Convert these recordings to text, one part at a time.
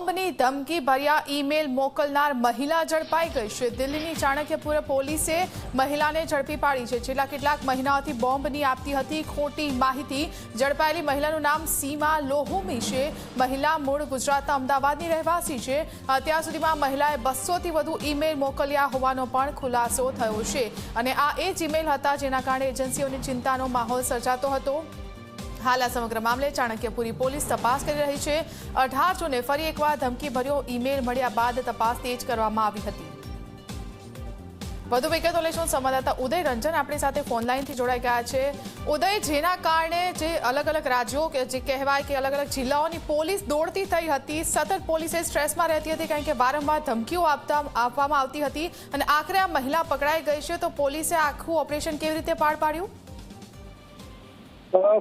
બોમ્બની ધમકી ભર્યા ઈમેલ મોકલનાર મહિલા ઝડપાઈ ગઈ છે। દિલ્હીની ચાણક્યપુર પોલીસે મહિલાને ઝડપી પાડી છે। છેલ્લા કેટલાક મહિનાઓથી બોમ્બની આપતી હતી ખોટી માહિતી। ઝડપાયેલી મહિલાનું નામ સીમા લોહુમી છે। મહિલા મૂળ ગુજરાતના અમદાવાદની રહેવાસી છે। અત્યાર સુધીમાં મહિલાએ 200થી વધુ ઈમેલ મોકલ્યા હોવાનો પણ ખુલાસો થયો છે અને આ એ જ ઈમેલ હતા જેના કારણે એજન્સીઓની ચિંતાનો માહોલ સર્જાતો હતો। હાલ આ સમગ્ર મામલે ચાણક્યપુરી પોલીસ તપાસ કરી રહી છે। 18 જૂને ફરી એકવાર ધમકીભર્યો ઈમેલ મળ્યા બાદ તપાસ તેજ કરવામાં આવી હતી। વધુ વિગતો લઈશું સંવાદદાતા ઉદય રંજન આપણી સાથે ફોન લાઈનથી જોડાઈ ગયા છે। ઉદય, જેના કારણે જે અલગ અલગ રાજ્યો કે જે કહેવાય કે અલગ અલગ જિલ્લાઓની પોલીસ દોડતી થઈ હતી, સતત પોલીસે સ્ટ્રેસમાં રહેતી હતી કારણ કે વારંવાર ધમકીઓ આપવામાં આવતી હતી અને આખરે આ મહિલા પકડાઈ ગઈ છે, તો પોલીસે આખું ઓપરેશન કેવી રીતે પાર પાડ્યું?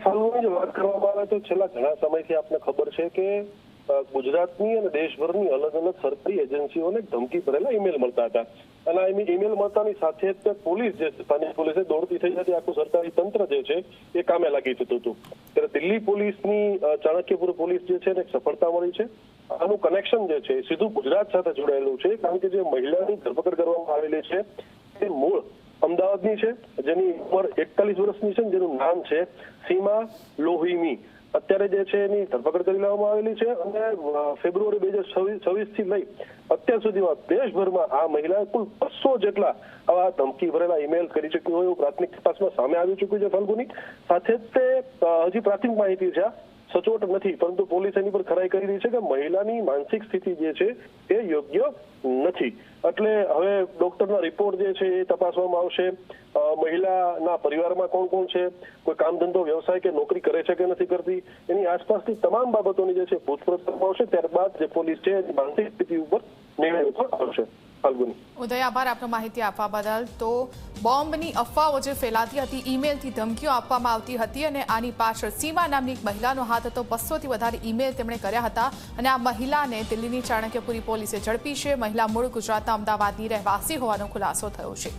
ફાલ્ગુની વાત કરવામાં આવે તો છેલ્લા ઘણા સમયથી આપને ખબર છે કે ગુજરાતની અને દેશભરની અલગ અલગ સરકારી એજન્સીઓને ધમકી ભરેલા ઈમેલ મળતા હતા અને આ ઈમેલ મળતાની સાથે જ પોલીસ જે સ્થાનિક પોલીસે દોડતી થઈ હતી, આખું સરકારી તંત્ર જે છે એ કામે લાગી જતું હતું। ત્યારે દિલ્હી પોલીસની ચાણક્યપુર પોલીસ જે છે એને સફળતા મળી છે। આનું કનેક્શન જે છે સીધું ગુજરાત સાથે જોડાયેલું છે કારણ કે જે મહિલાની ધરપકડ કરવામાં આવેલી છે તે મૂળ અમદાવાદની છે, જેની ઉંમર 41 વર્ષની છે, જેનું નામ છે સીમા લોહીમી। અત્યારે જે છે એની ધરપકડ કરી લેવામાં આવેલી છે અને ફેબ્રુઆરી 2026 થી લઈ અત્યાર સુધીમાં દેશભરમાં આ મહિલાએ કુલ 200 જેટલા આવા ધમકી ભરેલા ઈમેલ કરી ચૂક્યું હોય એવું પ્રાથમિક તપાસમાં સામે આવી ચૂક્યું છે ફાલ્ગુની। સાથે જ તે હજી પ્રાથમિક માહિતી છે, સચોટ નથી, પરંતુ પોલીસ એની પર ખરાઈ કરી રહી છે કે મહિલાની માનસિક સ્થિતિ જે છે એ યોગ્ય નથી। એટલે હવે ડોક્ટરના રિપોર્ટ જે છે એ તપાસવામાં આવશે। મહિલાના પરિવારમાં કોણ કોણ છે, કોઈ કામ ધંધો વ્યવસાય કે નોકરી કરે છે કે નથી કરતી, એની આસપાસની તમામ બાબતોની જે છે પૂછપરછ કરવામાં આવશે। ત્યારબાદ જે પોલીસ છે એની માનસિક સ્થિતિ ઉપર નિર્ણય આવશે। ફાલ્ગુની, ઉદય, આભાર આપનો માહિતી આપવા બદલ। તો બોમ્બની અફવાઓ જે ફેલાતી હતી, ઈમેલથી ધમકીઓ આપવામાં આવતી હતી અને આની પાછળ સીમા નામની એક મહિલાનો હાથ હતો। 200થી વધારે ઈમેલ તેમણે કર્યા હતા અને આ મહિલાને દિલ્હીની ચાણક્યપુરી પોલીસે ઝડપી છે। મહિલા મૂળ ગુજરાતના અમદાવાદની રહેવાસી હોવાનો ખુલાસો થયો છે।